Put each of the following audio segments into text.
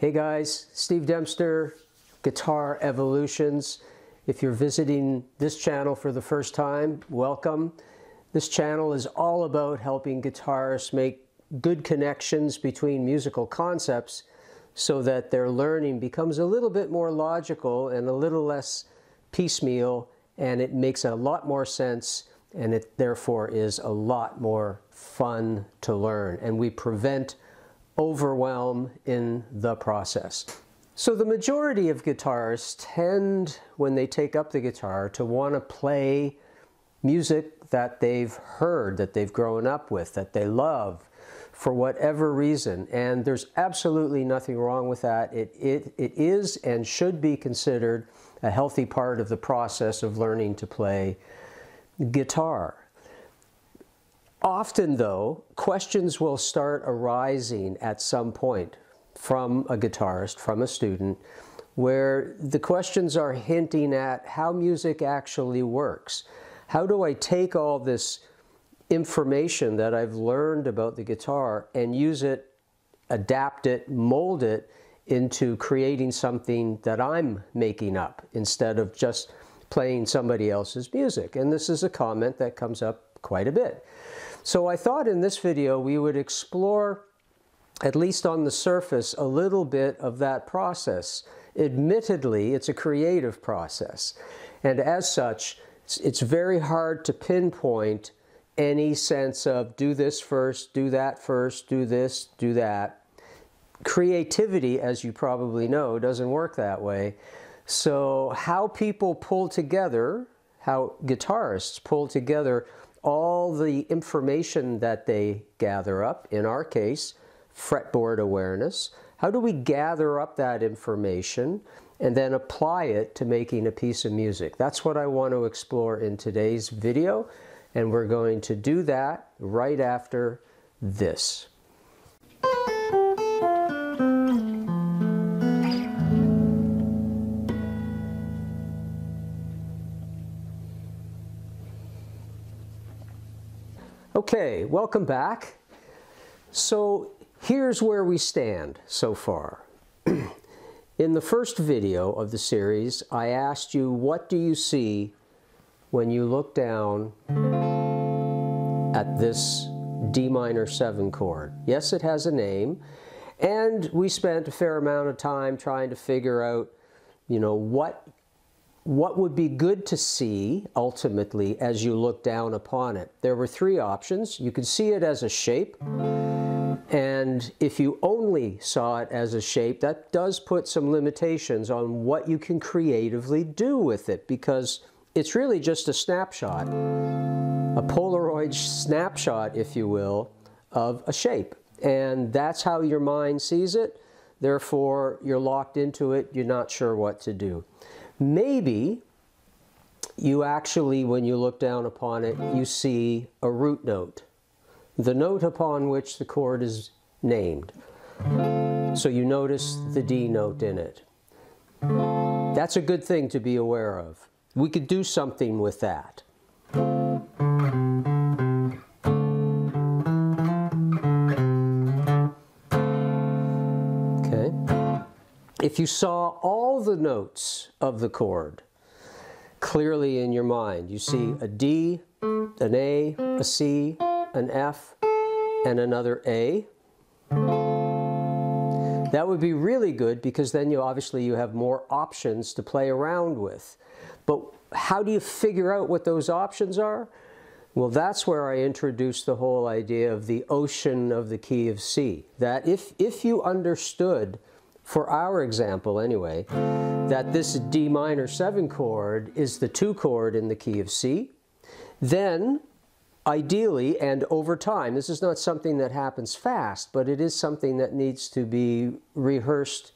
Hey guys, Steve Dempster, Guitar Evolutions. If you're visiting this channel for the first time, welcome. This channel is all about helping guitarists make good connections between musical concepts so that their learning becomes a little bit more logical and a little less piecemeal, and it makes a lot more sense, and it therefore is a lot more fun to learn, and we prevent overwhelm in the process. So the majority of guitarists tend, when they take up the guitar, to want to play music that they've heard, that they've grown up with, that they love, for whatever reason. And there's absolutely nothing wrong with that. It is and should be considered a healthy part of the process of learning to play guitar. Often, though, questions will start arising at some point from a guitarist, from a student, where the questions are hinting at how music actually works. How do I take all this information that I've learned about the guitar and use it, adapt it, mold it into creating something that I'm making up instead of just playing somebody else's music? And this is a comment that comes up quite a bit. So I thought in this video we would explore, at least on the surface, a little bit of that process. Admittedly, it's a creative process, and as such, it's very hard to pinpoint any sense of do this first, do that first, do this, do that. Creativity, as you probably know, doesn't work that way. So how people pull together, how guitarists pull together all the information that they gather up, in our case, fretboard awareness. How do we gather up that information and then apply it to making a piece of music? That's what I want to explore in today's video, and we're going to do that right after this. Okay, welcome back. So here's where we stand so far. In the first video of the series, I asked you, what do you see when you look down at this D minor 7 chord? Yes, it has a name, and we spent a fair amount of time trying to figure out, you know, what would be good to see ultimately as you look down upon it. There were three options. You could see it as a shape, and if you only saw it as a shape, that does put some limitations on what you can creatively do with it, because it's really just a snapshot, a Polaroid snapshot, if you will, of a shape. And that's how your mind sees it. Therefore, you're locked into it. You're not sure what to do. Maybe you actually, when you look down upon it, you see a root note, the note upon which the chord is named. So you notice the D note in it. That's a good thing to be aware of. We could do something with that. Okay. If you saw all the notes of the chord clearly in your mind, you see a D, an A, a C, an F, and another A. That would be really good, because then you have more options to play around with. But how do you figure out what those options are? Well, that's where I introduced the whole idea of the ocean of the key of C. That if you understood, for our example anyway, that this D minor 7 chord is the 2 chord in the key of C, then ideally and over time, this is not something that happens fast, but it is something that needs to be rehearsed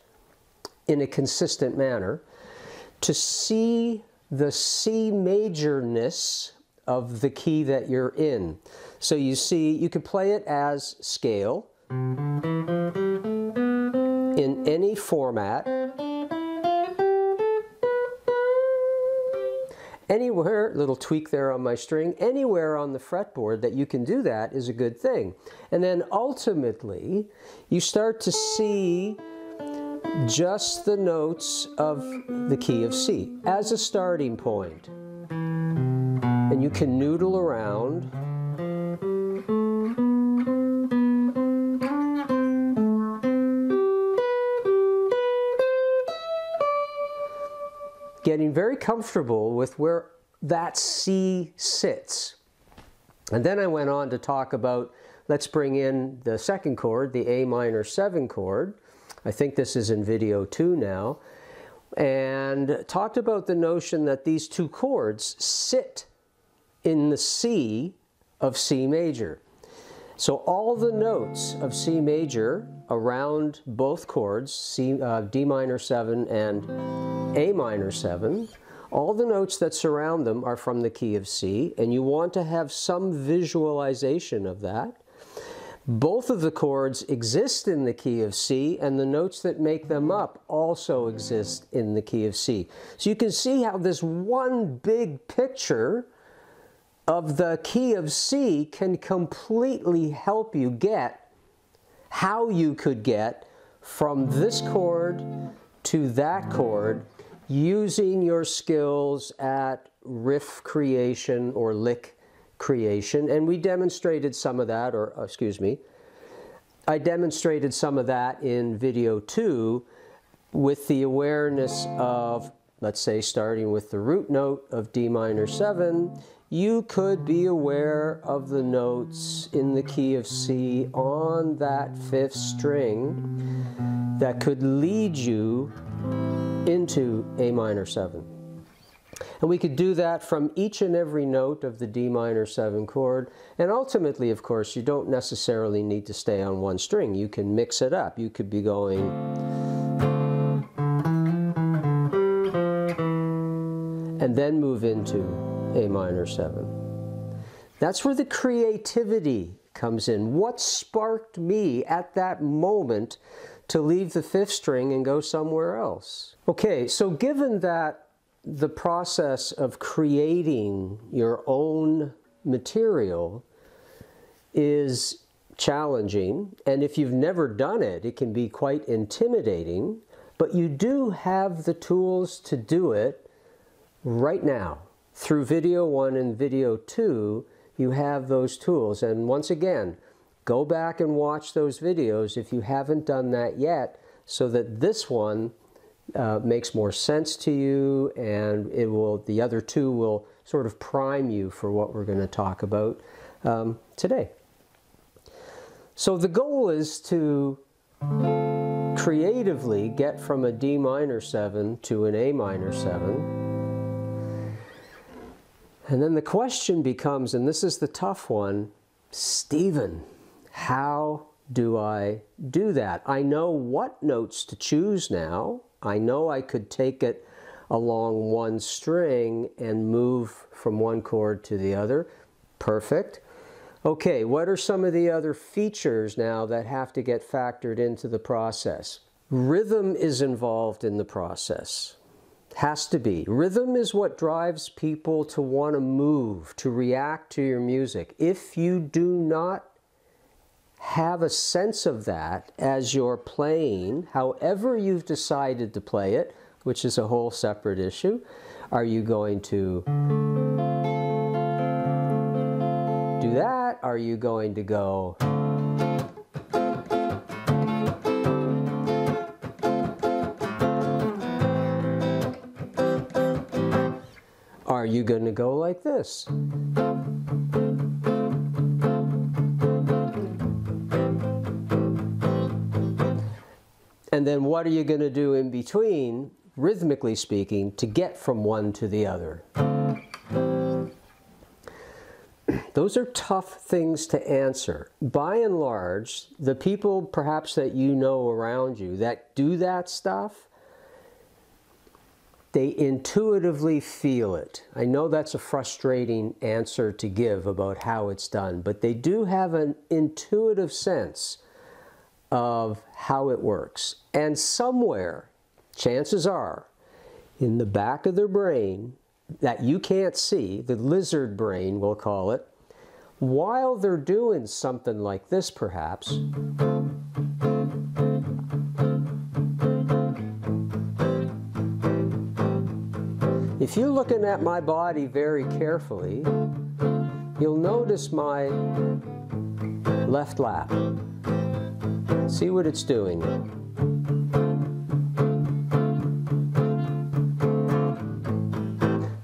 in a consistent manner, to see the C majorness of the key that you're in. So you see, you could play it as scale in any format, anywhere. Little tweak there on my string, anywhere on the fretboard that you can do that is a good thing. And then ultimately you start to see just the notes of the key of C as a starting point. And you can noodle around. Getting very comfortable with where that C sits. And then I went on to talk about, let's bring in the second chord, the A minor 7 chord. I think this is in video 2 now. And talked about the notion that these two chords sit in the C of C major. So all the notes of C major around both chords, D minor 7 and A minor 7, all the notes that surround them are from the key of C, and you want to have some visualization of that. Both of the chords exist in the key of C, and the notes that make them up also exist in the key of C. So you can see how this one big picture of the key of C can completely help you get how you could get from this chord to that chord using your skills at riff creation or lick creation. And we demonstrated some of that, or excuse me, I demonstrated some of that in video 2 with the awareness of, let's say, starting with the root note of D minor 7, you could be aware of the notes in the key of C on that 5th string that could lead you into A minor 7. And we could do that from each and every note of the D minor 7 chord. And ultimately, of course, you don't necessarily need to stay on one string. You can mix it up. You could be going and then move into A minor 7. That's where the creativity comes in. What sparked me at that moment to leave the 5th string and go somewhere else? Okay, so given that the process of creating your own material is challenging, and if you've never done it, it can be quite intimidating, but you do have the tools to do it right now. Through video 1 and video 2, you have those tools. And once again, go back and watch those videos if you haven't done that yet, so that this one makes more sense to you, and the other two will sort of prime you for what we're going to talk about today. So the goal is to creatively get from a D minor 7 to an A minor 7. And then the question becomes, and this is the tough one, Stephen, how do I do that? I know what notes to choose now. I know I could take it along one string and move from one chord to the other. Perfect. Okay, what are some of the other features now that have to get factored into the process? Rhythm is involved in the process. Has to be. Rhythm is what drives people to want to move, to react to your music. If you do not have a sense of that as you're playing, however you've decided to play it, which is a whole separate issue, are you going to do that? Are you going to go are you going to go like this? And then what are you going to do in between, rhythmically speaking, to get from one to the other? Those are tough things to answer. By and large, the people perhaps that you know around you that do that stuff, they intuitively feel it. I know that's a frustrating answer to give about how it's done, but they do have an intuitive sense of how it works. And somewhere, chances are, in the back of their brain that you can't see, the lizard brain we'll call it, while they're doing something like this perhaps, If you're looking at my body very carefully, you'll notice my left lap. See what it's doing.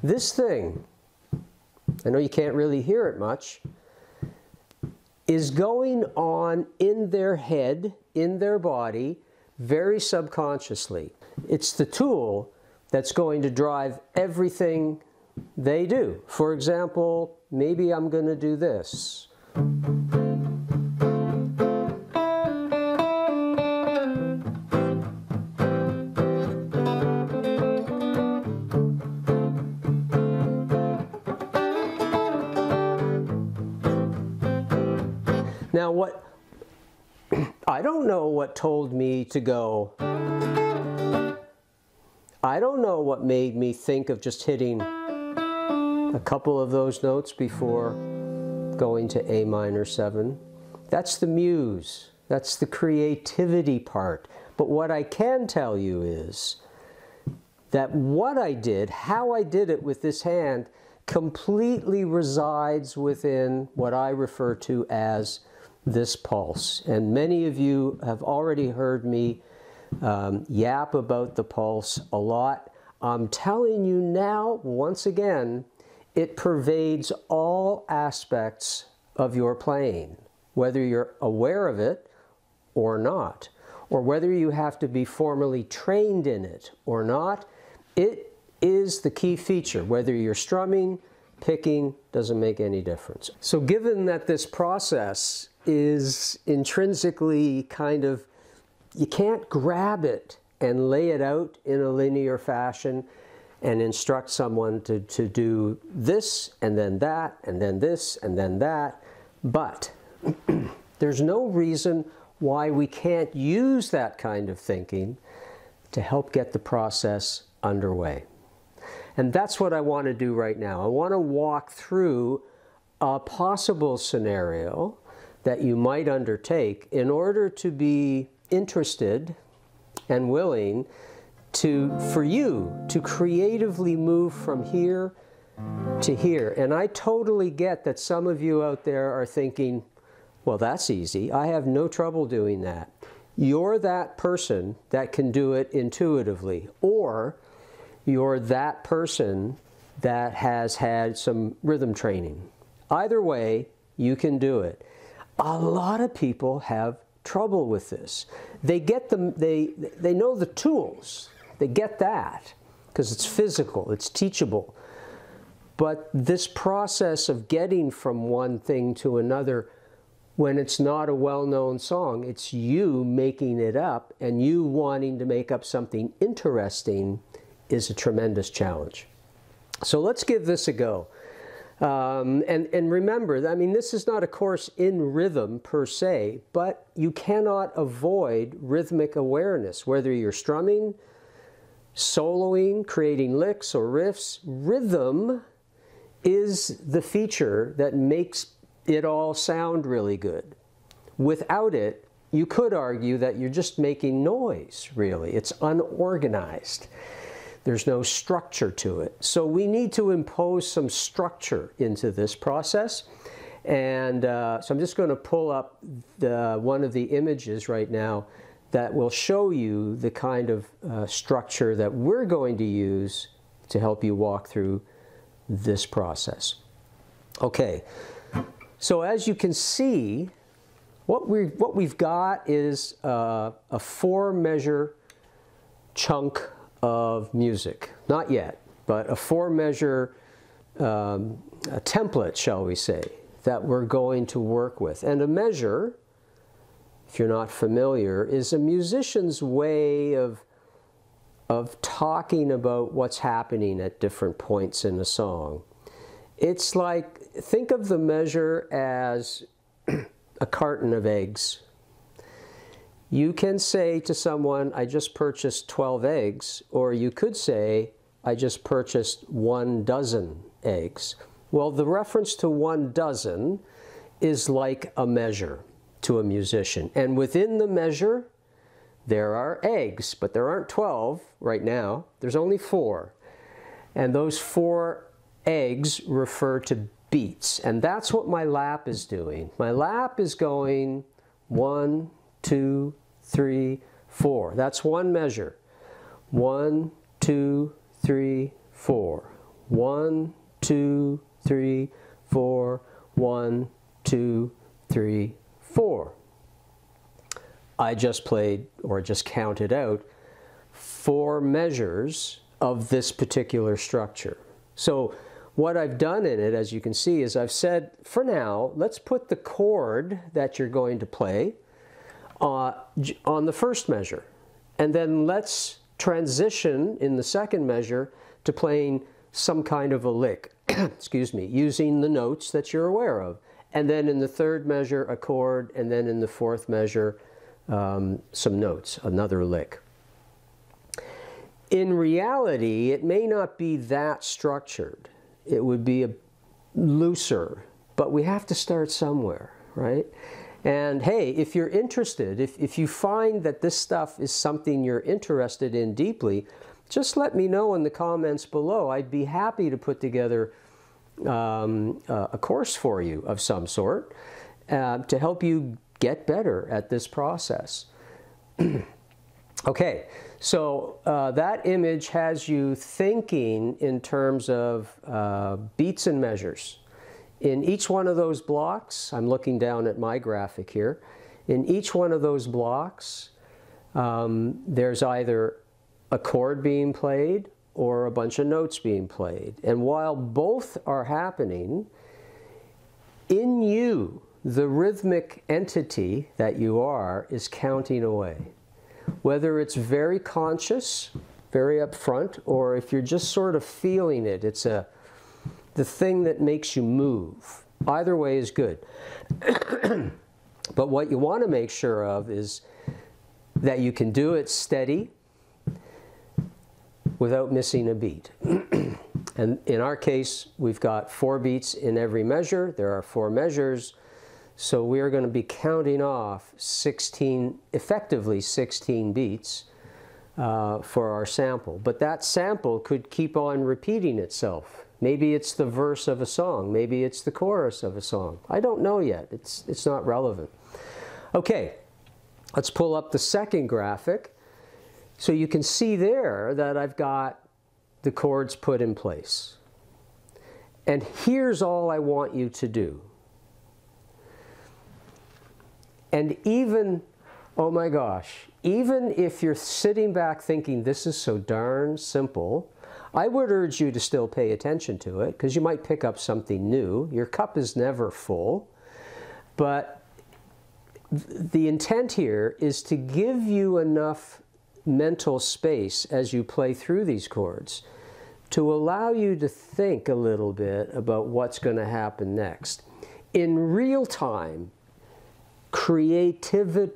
This thing, I know you can't really hear it much, is going on in their head, in their body, very subconsciously. It's the tool that's going to drive everything they do. For example, maybe I'm going to do this. Now I don't know what told me to go. I don't know what made me think of just hitting a couple of those notes before going to A minor 7. That's the muse. That's the creativity part. But what I can tell you is that what I did, how I did it with this hand, completely resides within what I refer to as this pulse. And many of you have already heard me yap about the pulse a lot. I'm telling you now, once again, it pervades all aspects of your playing, whether you're aware of it or not, or whether you have to be formally trained in it or not. It is the key feature. Whether you're strumming, picking, doesn't make any difference. So given that this process is intrinsically kind of, you can't grab it and lay it out in a linear fashion and instruct someone to do this and then that and then this and then that, but there's no reason why we can't use that kind of thinking to help get the process underway. And that's what I want to do right now. I want to walk through a possible scenario that you might undertake in order to be interested and willing for you to creatively move from here to here. And I totally get that some of you out there are thinking, well, that's easy. I have no trouble doing that. You're that person that can do it intuitively, or you're that person that has had some rhythm training. Either way, you can do it. A lot of people have trouble with this. They get them, they know the tools. They get that because it's physical, it's teachable. But this process of getting from one thing to another, when it's not a well-known song, it's you making it up, and you wanting to make up something interesting is a tremendous challenge. So let's give this a go. And remember, I mean, this is not a course in rhythm per se, but you cannot avoid rhythmic awareness, whether you're strumming, soloing, creating licks or riffs. Rhythm is the feature that makes it all sound really good. Without it, you could argue that you're just making noise, really. It's unorganized. There's no structure to it. So we need to impose some structure into this process. And so I'm just going to pull up one of the images right now that will show you the kind of structure that we're going to use to help you walk through this process. Okay, so as you can see, what we've got is a 4-measure chunk of music. Not yet, but a 4-measure a template, shall we say, that we're going to work with. And a measure, if you're not familiar, is a musician's way of talking about what's happening at different points in a song. It's like, think of the measure as a carton of eggs. You can say to someone, I just purchased 12 eggs, or you could say, I just purchased 1 dozen eggs. Well, the reference to 1 dozen is like a measure to a musician. And within the measure, there are eggs, but there aren't 12 right now. There's only 4. And those 4 eggs refer to beats. And that's what my lap is doing. My lap is going 1, 2, 3, 4. That's one measure. 1, 2, 3, 4. 1, 2, 3, 4. 1, 2, 3, 4. I just played, or just counted out, 4 measures of this particular structure. So what I've done in it, as you can see, is I've said, for now, let's put the chord that you're going to play on the first measure. And then let's transition in the second measure to playing some kind of a lick, excuse me, using the notes that you're aware of. And then in the third measure, a chord, and then in the fourth measure, some notes, another lick. In reality, it may not be that structured. It would be looser, but we have to start somewhere, right? And hey, if you're interested, if you find that this stuff is something you're interested in deeply, just let me know in the comments below. I'd be happy to put together a course for you of some sort to help you get better at this process. Okay, so that image has you thinking in terms of beats and measures. In each one of those blocks, I'm looking down at my graphic here, in each one of those blocks, there's either a chord being played or a bunch of notes being played. And while both are happening, in you, the rhythmic entity that you are is counting away. Whether it's very conscious, very upfront, or if you're just sort of feeling it, it's the thing that makes you move. Either way is good. But what you want to make sure of is that you can do it steady without missing a beat. And in our case, we've got 4 beats in every measure. There are 4 measures. So we're going to be counting off 16, effectively 16 beats for our sample. But that sample could keep on repeating itself. Maybe it's the verse of a song. Maybe it's the chorus of a song. I don't know yet. It's not relevant. Okay, let's pull up the second graphic. So you can see there that I've got the chords put in place. And here's all I want you to do. And even, oh my gosh, even if you're sitting back thinking this is so darn simple, I would urge you to still pay attention to it, because you might pick up something new. Your cup is never full. But the intent here is to give you enough mental space as you play through these chords to allow you to think a little bit about what's going to happen next. In real time, creative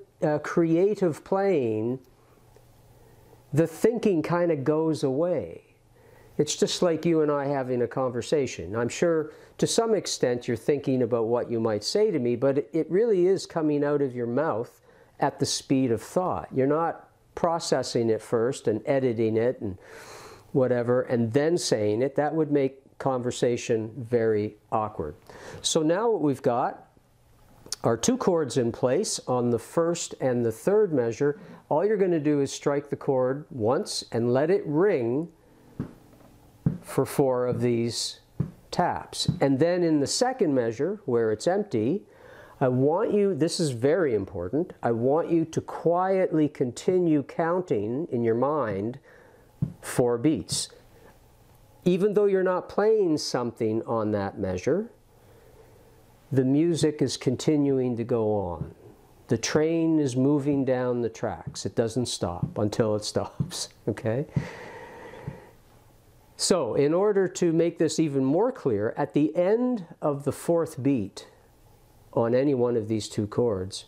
playing, the thinking kind of goes away. It's just like you and I having a conversation. I'm sure to some extent you're thinking about what you might say to me, but it really is coming out of your mouth at the speed of thought. You're not processing it first and editing it and whatever, and then saying it. That would make conversation very awkward. So now what we've got are 2 chords in place on the first and the third measure. All you're going to do is strike the chord once and let it ring for 4 of these taps. And then in the second measure, where it's empty, I want you, this is very important, I want you to quietly continue counting in your mind 4 beats. Even though you're not playing something on that measure, the music is continuing to go on. The train is moving down the tracks. It doesn't stop until it stops, okay? So, in order to make this even more clear, at the end of the 4th beat on any one of these 2 chords,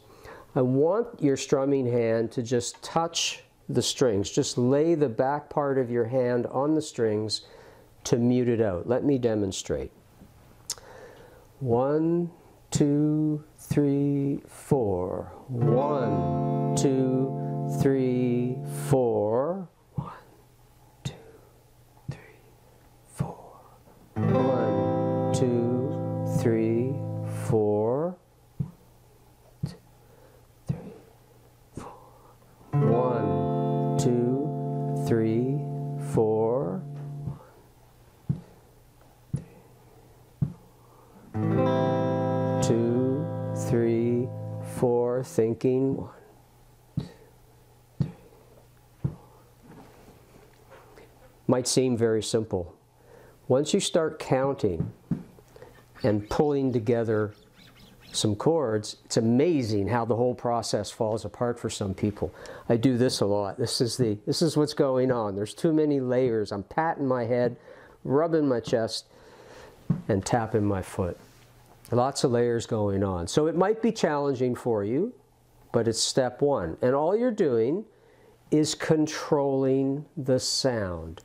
I want your strumming hand to just touch the strings. Just lay the back part of your hand on the strings to mute it out. Let me demonstrate. 1, 2, 3, 4. 1, 2, 3, 4. 1, 2, 3, 3, 4. 1, 2, 3, 4. 2, 3, 4. Thinking. 1, 2, 3, 4. Might seem very simple. Once you start counting and pulling together some chords, it's amazing how the whole process falls apart for some people. I do this a lot. This is what's going on. There's too many layers. I'm patting my head, rubbing my chest, and tapping my foot. Lots of layers going on. So it might be challenging for you, but it's step one. And all you're doing is controlling the sound.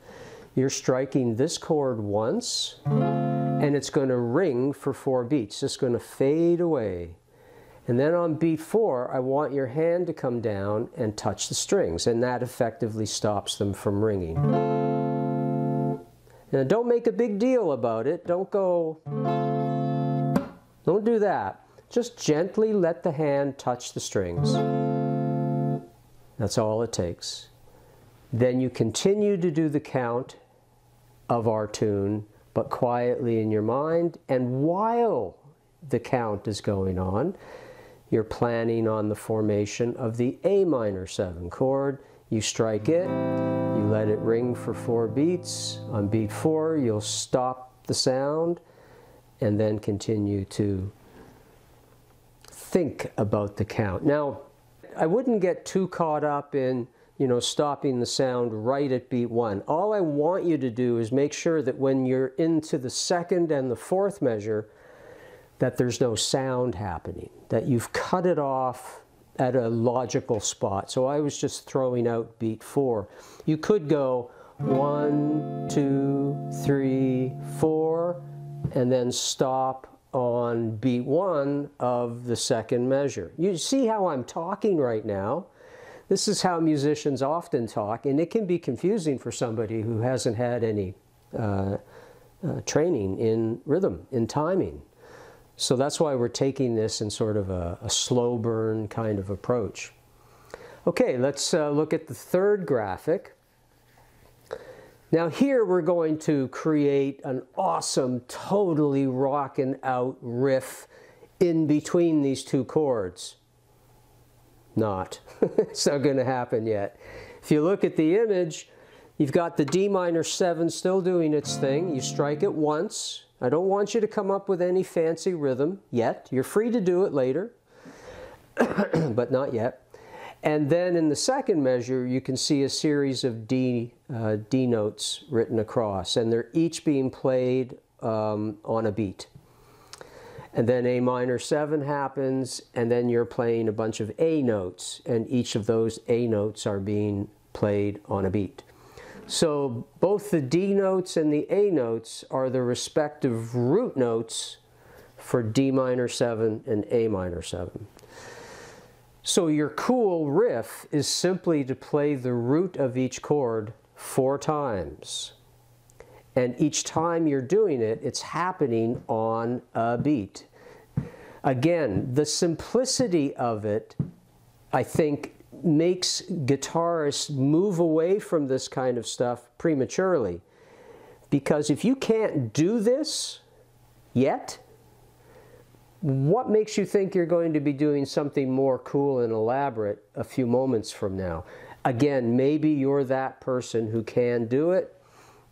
You're striking this chord once, and it's going to ring for 4 beats. Just going to fade away. And then on beat 4, I want your hand to come down and touch the strings, and that effectively stops them from ringing. And don't make a big deal about it. Don't do that. Just gently let the hand touch the strings. That's all it takes. Then you continue to do the count of our tune, but quietly in your mind, and while the count is going on, you're planning on the formation of the A minor 7 chord. You strike it, you let it ring for 4 beats. On beat 4, you'll stop the sound, and then continue to think about the count. Now, I wouldn't get too caught up in stopping the sound right at beat 1. All I want you to do is make sure that when you're into the 2nd and the 4th measure, that there's no sound happening, that you've cut it off at a logical spot. So I was just throwing out beat 4. You could go 1, 2, 3, 4, and then stop on beat 1 of the 2nd measure. You see how I'm talking right now? This is how musicians often talk, and it can be confusing for somebody who hasn't had any training in rhythm, in timing. So that's why we're taking this in sort of a slow burn kind of approach. Okay, let's look at the 3rd graphic. Now here we're going to create an awesome, totally rockin' out riff in between these 2 chords. Not. It's not going to happen yet. If you look at the image, you've got the D minor 7 still doing its thing. You strike it once. I don't want you to come up with any fancy rhythm yet. You're free to do it later, but not yet. And then in the 2nd measure, you can see a series of D notes written across, and they're each being played on a beat. And then A minor 7 happens, and then you're playing a bunch of A notes, and each of those A notes are being played on a beat. So both the D notes and the A notes are the respective root notes for D minor 7 and A minor 7. So your cool riff is simply to play the root of each chord 4 times. And each time you're doing it, it's happening on a beat. Again, the simplicity of it, I think, makes guitarists move away from this kind of stuff prematurely. Because if you can't do this yet, what makes you think you're going to be doing something more cool and elaborate a few moments from now? Again, maybe you're that person who can do it.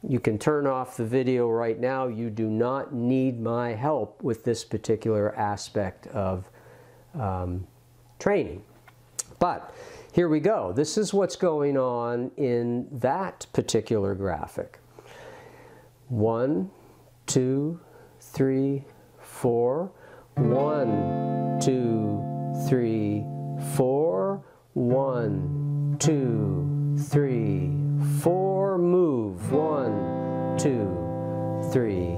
You can turn off the video right now. You do not need my help with this particular aspect of training. But here we go. This is what's going on in that particular graphic. 1, 2, 3, 4. 1, 2, 3, 4. 1, 2, 3, 4. Move. 1, 2, 3,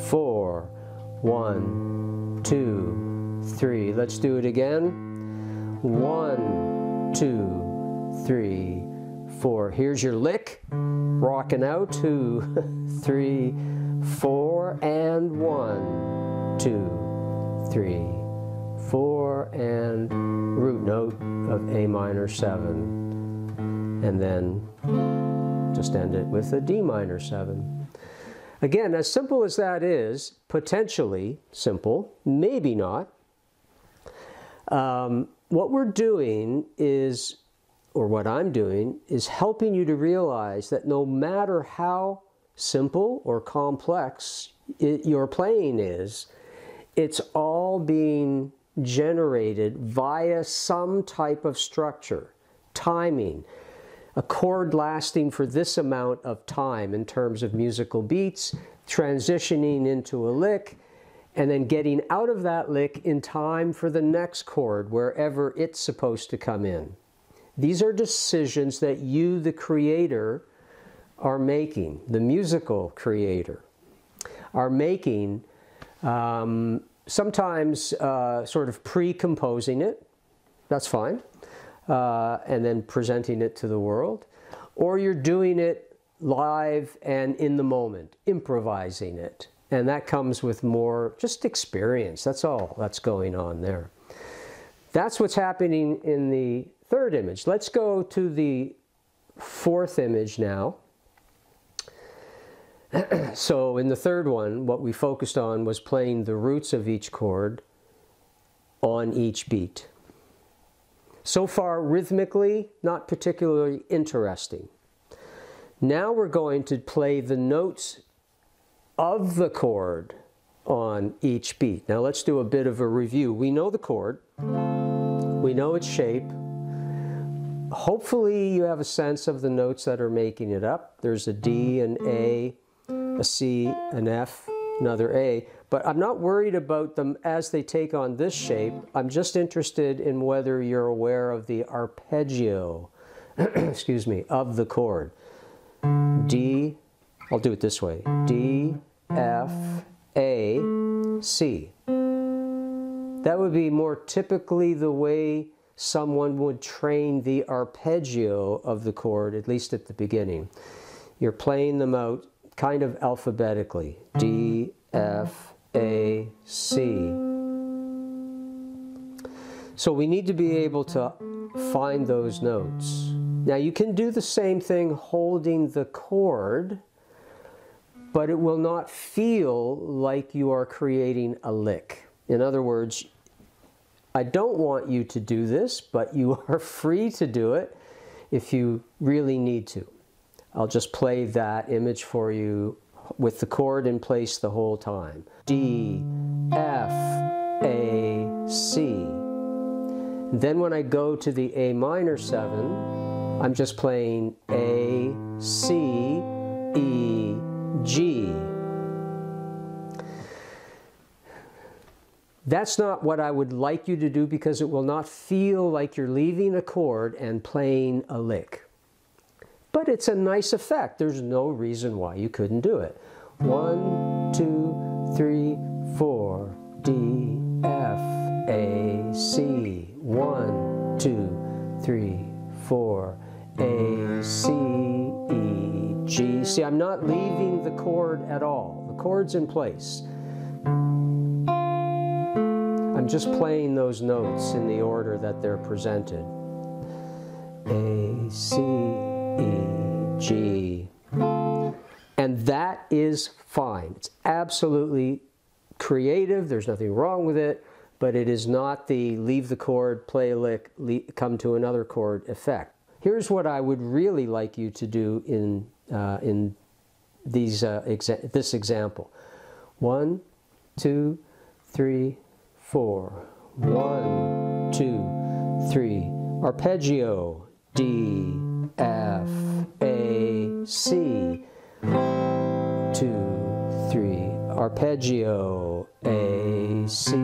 4. 1, 2, 3. Let's do it again. 1, 2, 3, 4. Here's your lick. Rocking out. 2, 3, 4, and 1, 2, 3, 4, and root note of A minor 7, and then just end it with a D minor 7. Again, as simple as that is, potentially simple, maybe not, what we're doing is, or what I'm doing, is helping you to realize that no matter how simple or complex your playing is, it's all being generated via some type of structure, timing, a chord lasting for this amount of time in terms of musical beats, transitioning into a lick, and then getting out of that lick in time for the next chord, wherever it's supposed to come in. These are decisions that you, the creator, are making, the musical creator, are making, sometimes sort of pre-composing it, that's fine, and then presenting it to the world, or you're doing it live and in the moment, improvising it. And that comes with more just experience. That's all that's going on there. That's what's happening in the third image. Let's go to the fourth image now. So in the third one, what we focused on was playing the roots of each chord on each beat. So far, rhythmically, not particularly interesting. Now we're going to play the notes of the chord on each beat. Now let's do a bit of a review. We know the chord, we know its shape. Hopefully you have a sense of the notes that are making it up. There's a D, an A, a C, an F, another A, but I'm not worried about them as they take on this shape. I'm just interested in whether you're aware of the arpeggio, excuse me, of the chord. D, I'll do it this way, D, F, A, C. That would be more typically the way someone would train the arpeggio of the chord, at least at the beginning. You're playing them out kind of alphabetically. D, F, A, C. So we need to be able to find those notes. Now you can do the same thing holding the chord, but it will not feel like you are creating a lick. In other words, I don't want you to do this, but you are free to do it if you really need to. I'll just play that image for you with the chord in place the whole time. D, F, A, C. Then when I go to the A minor 7, I'm just playing A, C, E, G. That's not what I would like you to do because it will not feel like you're leaving a chord and playing a lick. But it's a nice effect. There's no reason why you couldn't do it. 1, 2, 3, 4, D, F, A, C. 1, 2, 3, 4, A, C, E, G. See, I'm not leaving the chord at all. The chord's in place. I'm just playing those notes in the order that they're presented. A, C, E, G. And that is fine. It's absolutely creative. There's nothing wrong with it, but it is not the leave the chord, play a lick, come to another chord effect. Here's what I would really like you to do in this example. 1, 2, 3, 4. 1, 2, 3. Arpeggio. D, F, A, C. 2, 3. Arpeggio. A, C,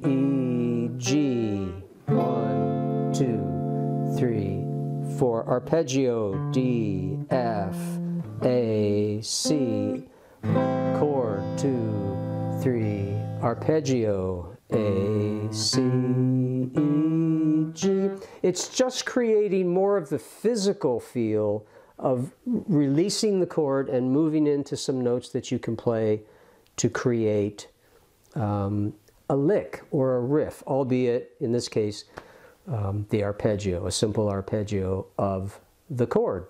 E, G. 1, 2, 3, 4. Arpeggio. D, F, A, C. Chord. 2, 3. Arpeggio. A, C, E, G. It's just creating more of the physical feel of releasing the chord and moving into some notes that you can play to create a lick or a riff, albeit in this case the arpeggio, a simple arpeggio of the chord.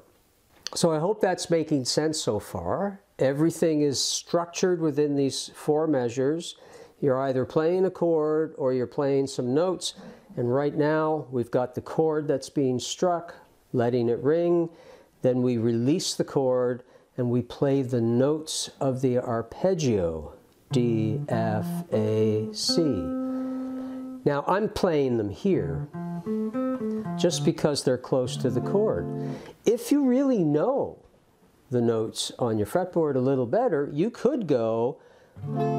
So I hope that's making sense so far. Everything is structured within these 4 measures. You're either playing a chord or you're playing some notes. And right now we've got the chord that's being struck, letting it ring. Then we release the chord and we play the notes of the arpeggio. D, F, A, C. Now I'm playing them here just because they're close to the chord. If you really know the notes on your fretboard a little better, you could go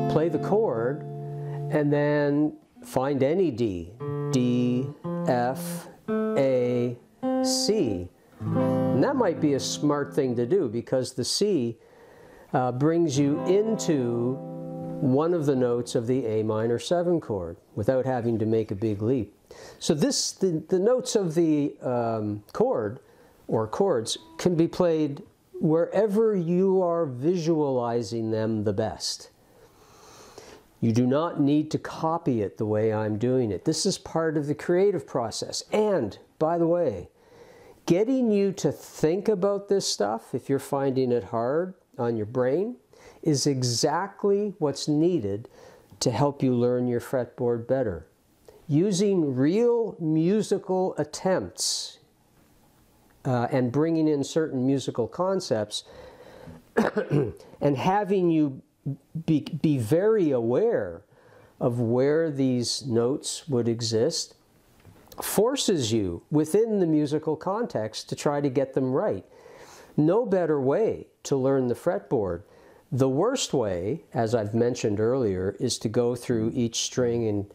play the chord and then find any D. D, F, A, C. And that might be a smart thing to do because the C brings you into one of the notes of the A minor 7 chord without having to make a big leap. So the notes of the chord or chords can be played wherever you are visualizing them the best. You do not need to copy it the way I'm doing it. This is part of the creative process. And, by the way, getting you to think about this stuff, if you're finding it hard on your brain, is exactly what's needed to help you learn your fretboard better. Using real musical attempts and bringing in certain musical concepts and having you be very aware of where these notes would exist forces you within the musical context to try to get them right. No better way to learn the fretboard. The worst way, as I've mentioned earlier, is to go through each string and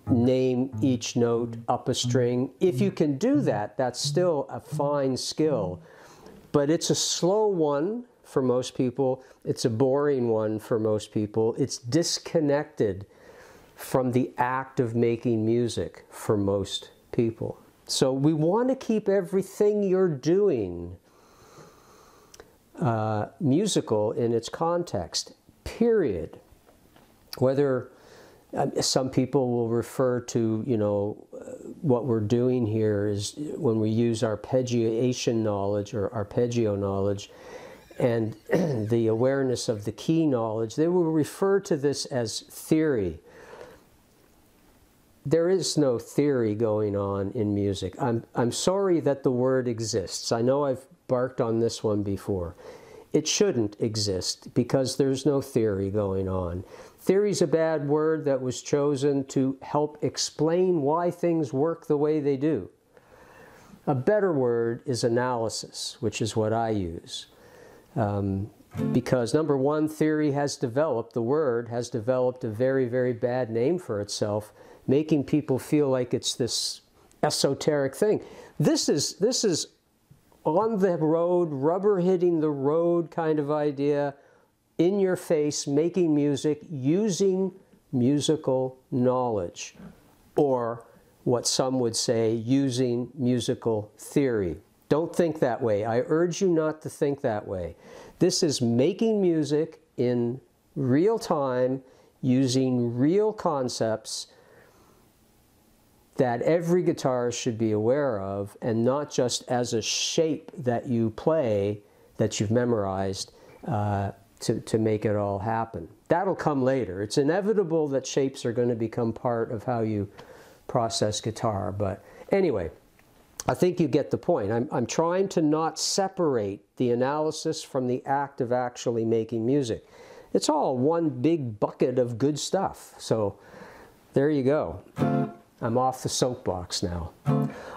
name each note up a string. If you can do that, that's still a fine skill, but it's a slow one for most people. It's a boring one for most people. It's disconnected from the act of making music for most people. So we want to keep everything you're doing musical in its context, period. Whether some people will refer to, what we're doing here is when we use arpeggiation knowledge or arpeggio knowledge and the awareness of the key knowledge, they will refer to this as theory. There is no theory going on in music. I'm sorry that the word exists. I know I've barked on this one before. It shouldn't exist because there's no theory going on. Theory's a bad word that was chosen to help explain why things work the way they do. A better word is analysis, which is what I use. Because number one, theory has developed, the word has developed a very, very bad name for itself, making people feel like it's this esoteric thing. This is on the road, rubber hitting the road kind of idea, in your face, making music, using musical knowledge, or what some would say, using musical theory. Don't think that way. I urge you not to think that way. This is making music in real time, using real concepts that every guitarist should be aware of, and not just as a shape that you play, that you've memorized, to make it all happen. That'll come later. It's inevitable that shapes are going to become part of how you process guitar. But anyway, I think you get the point. I'm trying to not separate the analysis from the act of actually making music. It's all one big bucket of good stuff. So there you go. I'm off the soapbox now.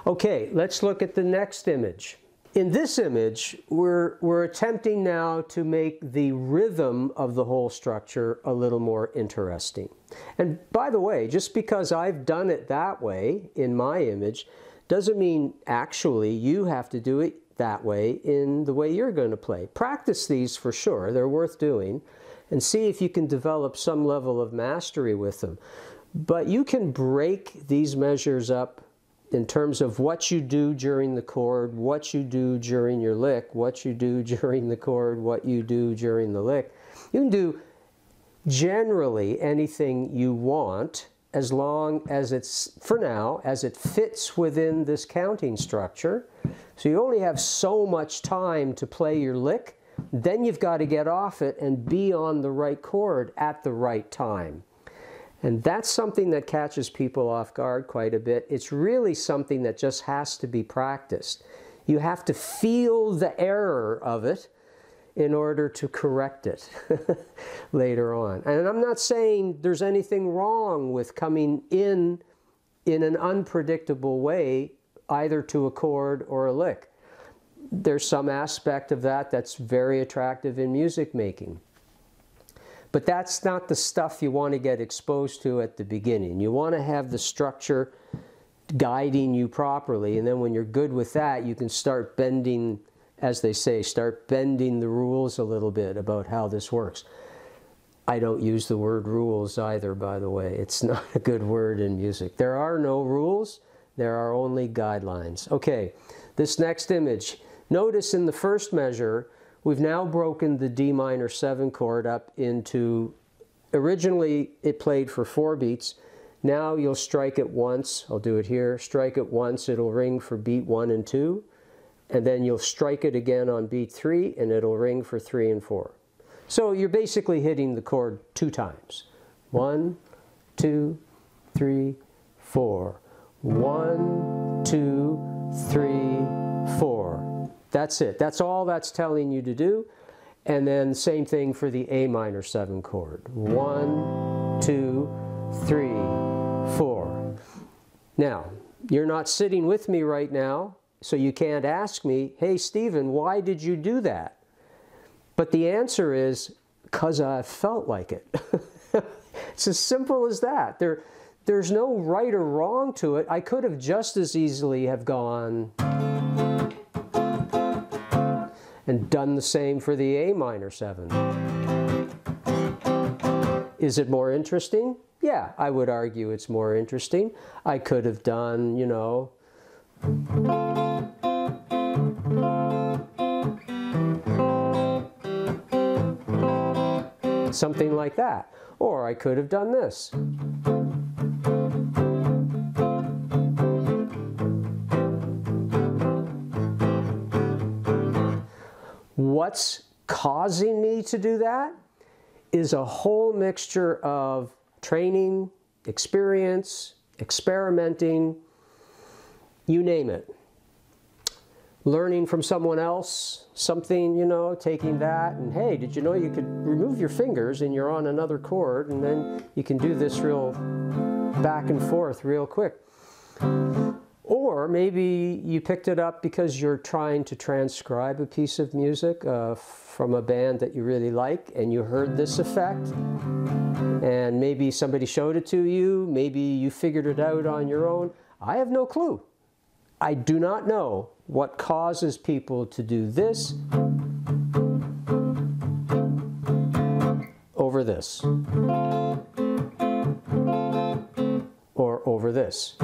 Okay, let's look at the next image. In this image, we're attempting now to make the rhythm of the whole structure a little more interesting. And by the way, just because I've done it that way in my image, doesn't mean actually you have to do it that way in the way you're going to play. Practice these for sure, they're worth doing, and see if you can develop some level of mastery with them. But you can break these measures up in terms of what you do during the chord, what you do during your lick, what you do during the chord, what you do during the lick. You can do generally anything you want, as long as it's, for now, as it fits within this counting structure. So you only have so much time to play your lick, then you've got to get off it and be on the right chord at the right time. And that's something that catches people off guard quite a bit. It's really something that just has to be practiced. You have to feel the error of it in order to correct it later on. And I'm not saying there's anything wrong with coming in an unpredictable way, either to a chord or a lick. There's some aspect of that that's very attractive in music making. But that's not the stuff you want to get exposed to at the beginning. You want to have the structure guiding you properly, and then when you're good with that, you can start bending, as they say, start bending the rules a little bit about how this works. I don't use the word rules either, by the way. It's not a good word in music. There are no rules, there are only guidelines. Okay, this next image. Notice in the first measure, we've now broken the D minor 7 chord up into, originally it played for 4 beats. Now you'll strike it once, I'll do it here, strike it once, it'll ring for beat 1 and 2, and then you'll strike it again on beat 3 and it'll ring for 3 and 4. So you're basically hitting the chord 2 times. 1, 2, 3, 4. 1, 2, 3, 4. That's it. That's all that's telling you to do. And then same thing for the A minor 7 chord. 1, 2, 3, 4. Now, you're not sitting with me right now, so you can't ask me, hey Stephen, why did you do that? But the answer is, because I felt like it. It's as simple as that. There's no right or wrong to it. I could have just as easily have gone and done the same for the A minor 7. Is it more interesting? Yeah, I would argue it's more interesting. I could have done, you know, something like that. Or I could have done this. What's causing me to do that is a whole mixture of training, experience, experimenting, you name it. Learning from someone else, something, you know, taking that and hey, did you know you could remove your fingers and you're on another chord and then you can do this real back and forth real quick. Or maybe you picked it up because you're trying to transcribe a piece of music from a band that you really like and you heard this effect and maybe somebody showed it to you, maybe you figured it out on your own. I have no clue. I do not know what causes people to do this over this or over this.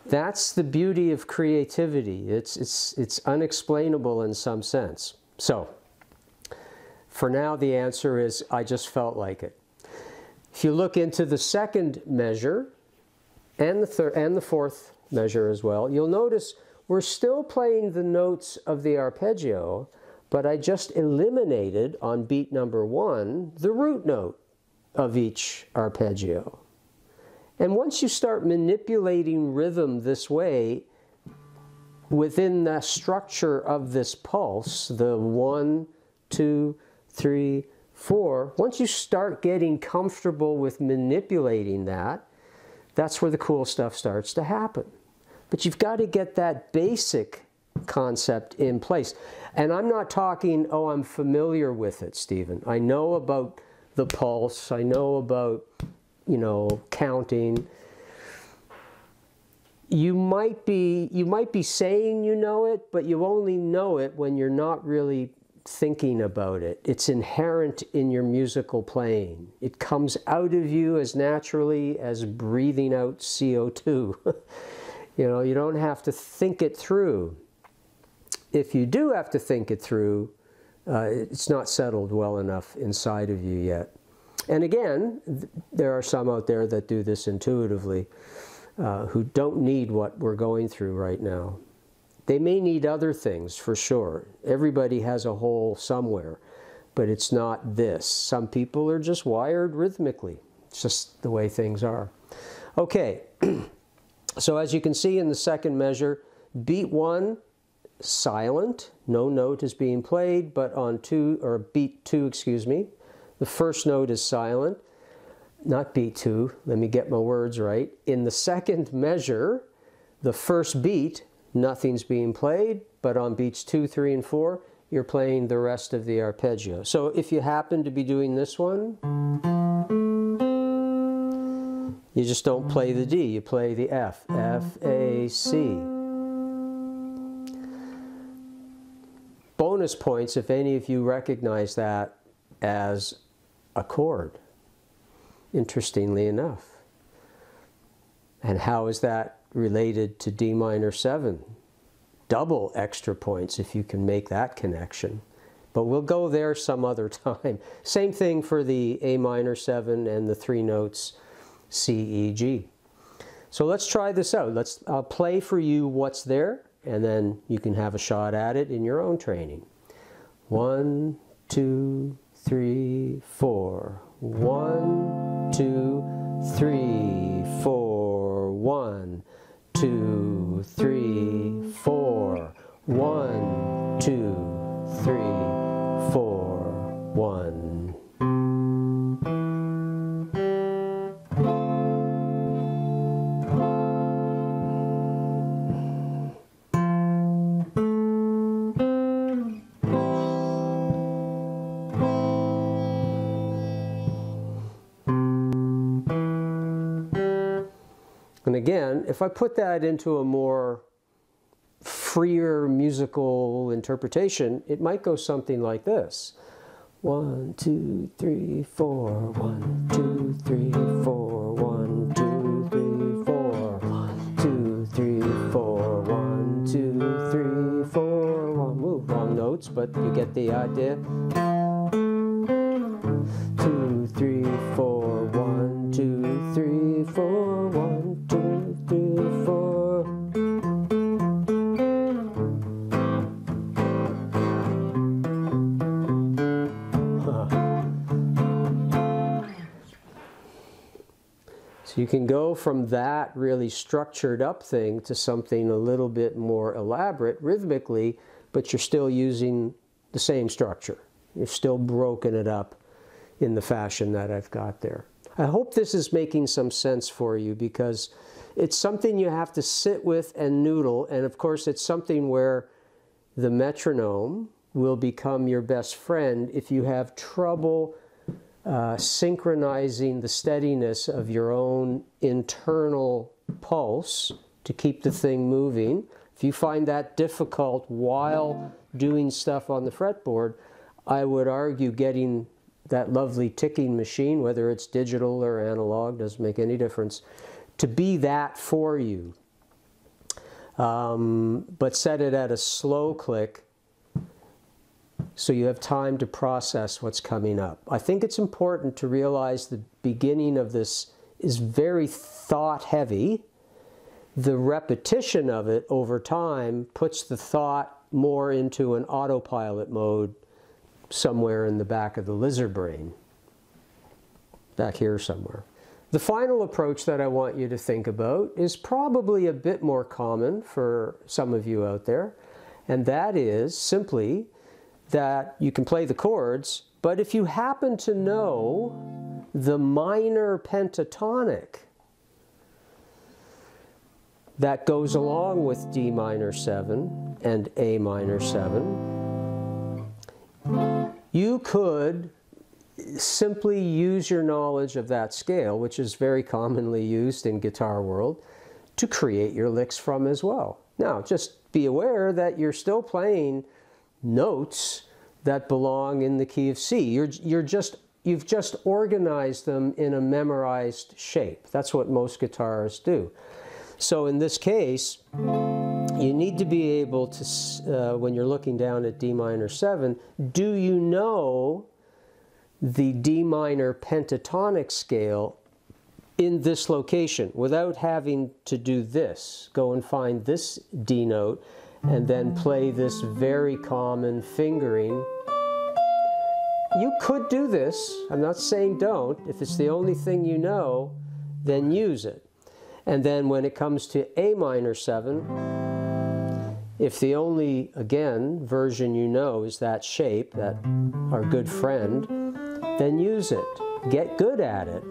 That's the beauty of creativity. It's unexplainable in some sense. So, for now the answer is I just felt like it. If you look into the second measure and the third and the fourth measure as well, you'll notice we're still playing the notes of the arpeggio, but I just eliminated on beat number 1 the root note of each arpeggio. And once you start manipulating rhythm this way, within the structure of this pulse, the 1, 2, 3, 4, once you start getting comfortable with manipulating that, that's where the cool stuff starts to happen. But you've got to get that basic concept in place. And I'm not talking, oh, I'm familiar with it, Stephen. I know about the pulse, I know about, you know, counting. You might be saying you know it, but you only know it when you're not really thinking about it. It's inherent in your musical playing. It comes out of you as naturally as breathing out CO2. You know, you don't have to think it through. if you do have to think it through, it's not settled well enough inside of you yet. And again, there are some out there that do this intuitively, who don't need what we're going through right now. They may need other things, for sure. Everybody has a hole somewhere, but it's not this. Some people are just wired rhythmically. It's just the way things are. Okay, so as you can see in the second measure, beat 1, silent, no note is being played, but on beat 2, excuse me, the first note is silent, not beat 2, let me get my words right. In the second measure, the first beat, nothing's being played, but on beats 2, 3, and 4, you're playing the rest of the arpeggio. So if you happen to be doing this one, you just don't play the D, you play the F, F, A, C. Bonus points if any of you recognize that as a chord, interestingly enough. And how is that related to D minor 7? Double extra points if you can make that connection. But we'll go there some other time. Same thing for the A minor 7 and the 3 notes C, E, G. So let's try this out. I'll play for you what's there, and then you can have a shot at it in your own training. 1, 2, 3, 4. 1, 2, 3, 4. 1, 2, 3, 4. 1, 2, 3, 4. 1. And again, if I put that into a more freer musical interpretation, it might go something like this. 1, 2, 3, 4. 1, 2, 3, 4. 1, 2, 3, 4. 1, 2, 3, 4. 1, 2, 3, 4. 1. Ooh, wrong notes, but you get the idea. 2, 3, 4. 1, 2, 3, 4. 1, 2, 3, 4. So you can go from that really structured up thing to something a little bit more elaborate rhythmically, but you're still using the same structure. You've still broken it up in the fashion that I've got there. I hope this is making some sense for you, because it's something you have to sit with and noodle, and of course it's something where the metronome will become your best friend if you have trouble synchronizing the steadiness of your own internal pulse to keep the thing moving. If you find that difficult while doing stuff on the fretboard, I would argue getting that lovely ticking machine, whether it's digital or analog, doesn't make any difference, to be that for you. But set it at a slow click so you have time to process what's coming up. I think it's important to realize the beginning of this is very thought heavy. The repetition of it over time puts the thought more into an autopilot mode somewhere in the back of the lizard brain, back here somewhere. The final approach that I want you to think about is probably a bit more common for some of you out there, and that is simply that you can play the chords, but if you happen to know the minor pentatonic that goes along with D minor 7 and A minor 7, you could simply use your knowledge of that scale, which is very commonly used in guitar world, to create your licks from as well. Now, just be aware that you're still playing notes that belong in the key of C. You've just organized them in a memorized shape. That's what most guitarists do. So in this case, you need to be able to, when you're looking down at D minor 7, do you know the D minor pentatonic scale in this location without having to do this? Go and find this D note and then play this very common fingering. You could do this. I'm not saying don't. If it's the only thing you know, then use it. And then when it comes to A minor 7, if the only, again, version you know is that shape, that our good friend, then use it. Get good at it.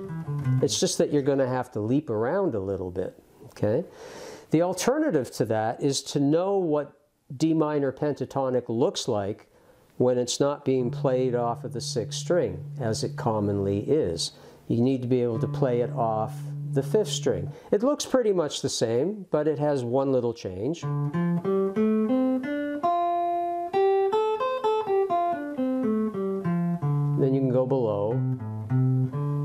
It's just that you're going to have to leap around a little bit, okay? The alternative to that is to know what D minor pentatonic looks like when it's not being played off of the 6th string, as it commonly is. You need to be able to play it off the 5th string. It looks pretty much the same, but it has one little change. Then you can go below,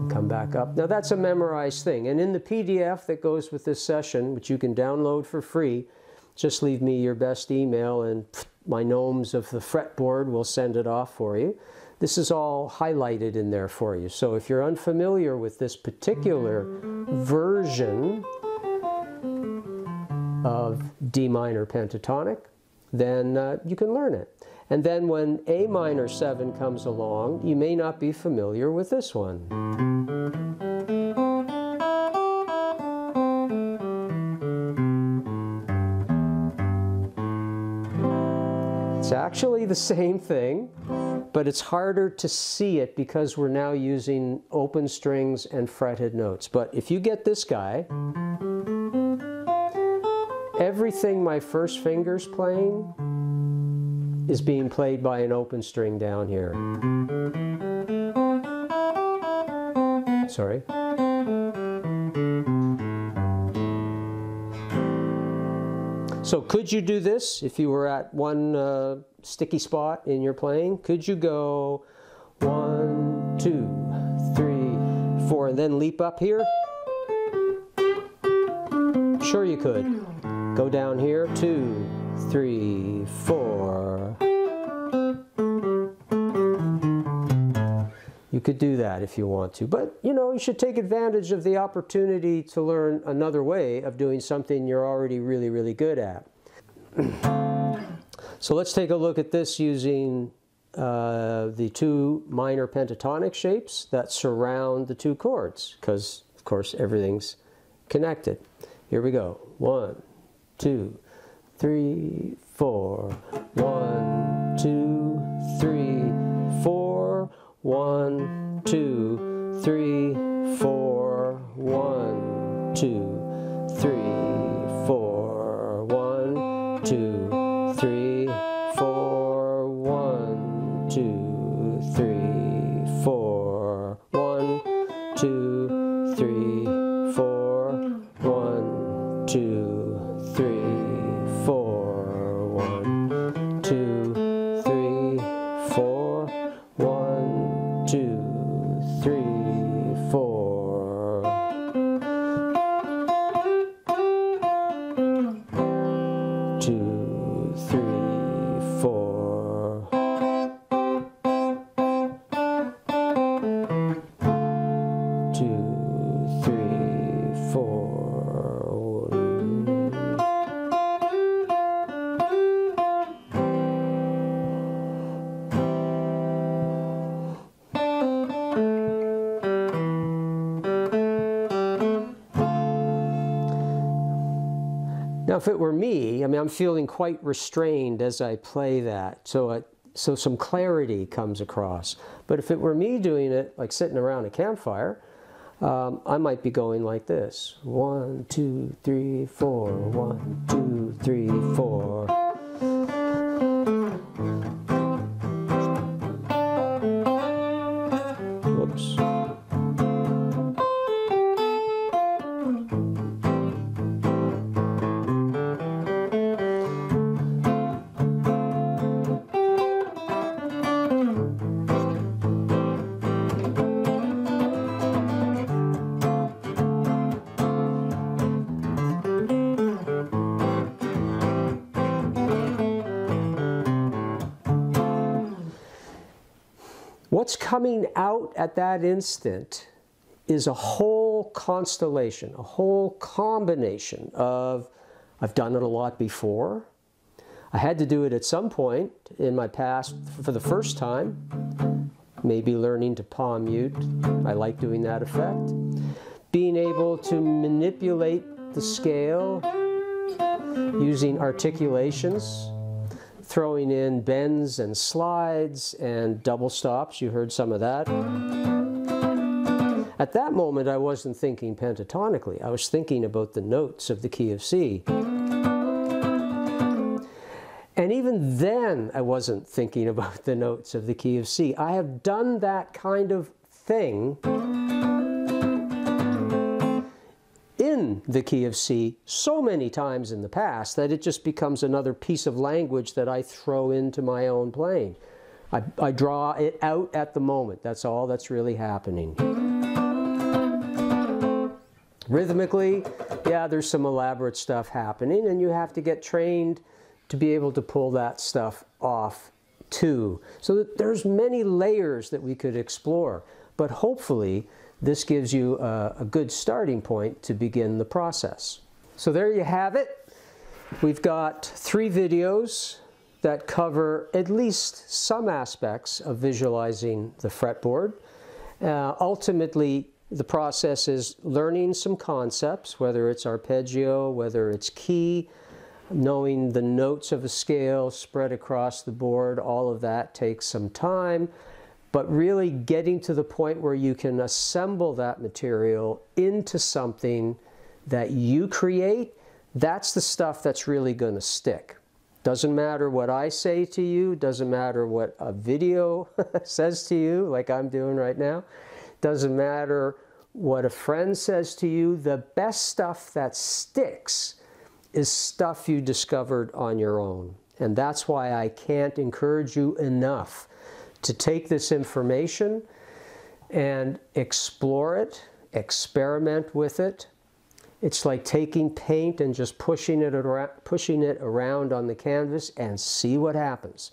come back up. Now that's a memorized thing, and in the PDF that goes with this session, which you can download for free, just leave me your best email and my gnomes of the fretboard will send it off for you. This is all highlighted in there for you. So if you're unfamiliar with this particular version of D minor pentatonic, then you can learn it. And then when A minor 7 comes along, you may not be familiar with this one. It's actually the same thing, but it's harder to see it because we're now using open strings and fretted notes. But if you get this guy, everything my first finger's playing is being played by an open string down here. Sorry. So could you do this if you were at one sticky spot in your playing? Could you go 1, 2, 3, 4 and then leap up here? Sure you could. Go down here, 2, 3, 4. You could do that if you want to, but you know, you should take advantage of the opportunity to learn another way of doing something you're already really, really good at. So let's take a look at this using the 2 minor pentatonic shapes that surround the 2 chords, because of course everything's connected. Here we go. 1, 2, 3, 4. 1, 2, 3, 4. 1, 2, 3, 4. 1, 2, 3, 4. 1, 2, 3, 4. 1, 2, 3, 4. 1, 2, 3, 4. 1, 2, 3, 4. 1, 2, 3, 4. 1, 2, 3, 4. 2, 3, 4. 2, 3, 4. Now, if it were me, I mean, I'm feeling quite restrained as I play that, so some clarity comes across. But if it were me doing it, like sitting around a campfire, I might be going like this. 1, 2, 3, 4. 1, 2, 3, 4. Whoops. What's coming out at that instant is a whole constellation, a whole combination of, I've done it a lot before, I had to do it at some point in my past for the first time, maybe learning to palm mute, I like doing that effect, being able to manipulate the scale using articulations, throwing in bends and slides and double stops, you heard some of that. At that moment I wasn't thinking pentatonically, I was thinking about the notes of the key of C. And even then I wasn't thinking about the notes of the key of C. I have done that kind of thing in the key of C so many times in the past that it just becomes another piece of language that I throw into my own playing. I draw it out at the moment. That's all that's really happening. Rhythmically, yeah, there's some elaborate stuff happening, and you have to get trained to be able to pull that stuff off too. So that there's many layers that we could explore, but hopefully this gives you a good starting point to begin the process. So there you have it. We've got 3 videos that cover at least some aspects of visualizing the fretboard. Ultimately, the process is learning some concepts, whether it's arpeggio, whether it's key, knowing the notes of a scale spread across the board. All of that takes some time, but really getting to the point where you can assemble that material into something that you create, that's the stuff that's really going to stick. Doesn't matter what I say to you, doesn't matter what a video says to you, like I'm doing right now, doesn't matter what a friend says to you, the best stuff that sticks is stuff you discovered on your own. And that's why I can't encourage you enough to take this information and explore it, experiment with it. It's like taking paint and just pushing it around on the canvas and see what happens.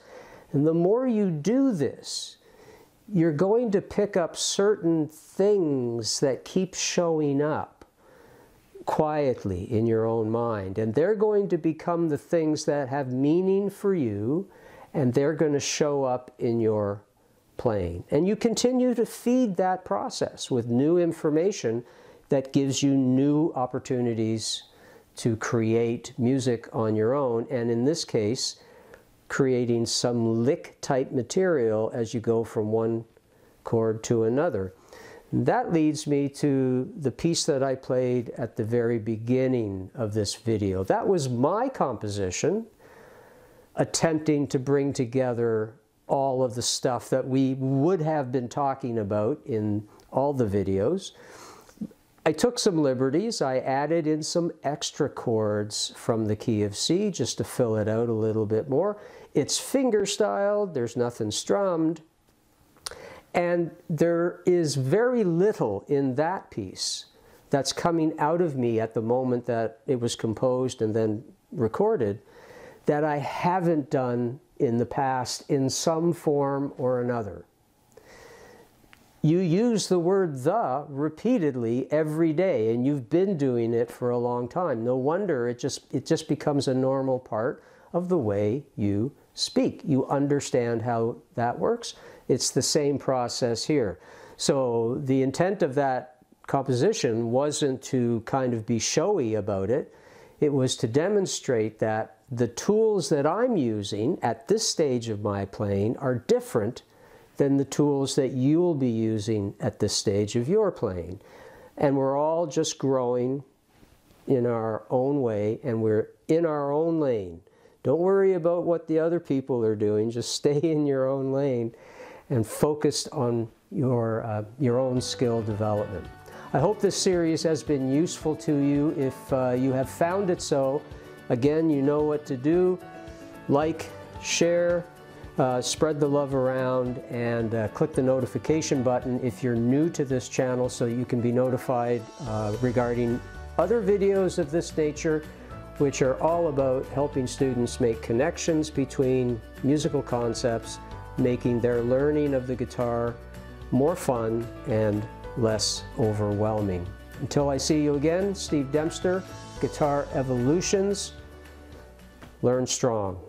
And the more you do this, you're going to pick up certain things that keep showing up quietly in your own mind, and they're going to become the things that have meaning for you, and they're going to show up in your playing. And you continue to feed that process with new information that gives you new opportunities to create music on your own, and in this case creating some lick type material as you go from one chord to another. That leads me to the piece that I played at the very beginning of this video. That was my composition, attempting to bring together all of the stuff that we would have been talking about in all the videos. I took some liberties. I added in some extra chords from the key of C just to fill it out a little bit more. It's finger-styled, there's nothing strummed. And there is very little in that piece that's coming out of me at the moment that it was composed and then recorded that I haven't done in the past in some form or another. You use the word "the" repeatedly every day, and you've been doing it for a long time. No wonder it just becomes a normal part of the way you speak. You understand how that works. It's the same process here. So the intent of that composition wasn't to kind of be showy about it. It was to demonstrate that the tools that I'm using at this stage of my playing are different than the tools that you'll be using at this stage of your playing. And we're all just growing in our own way, and we're in our own lane. Don't worry about what the other people are doing. Just stay in your own lane and focus on your own skill development. I hope this series has been useful to you. If you have found it so, again, you know what to do. Like, share, spread the love around, and click the notification button if you're new to this channel so you can be notified regarding other videos of this nature, which are all about helping students make connections between musical concepts making their learning of the guitar more fun and less overwhelming. Until I see you again, Steve Dempster, Guitar Evolutions. Learn strong.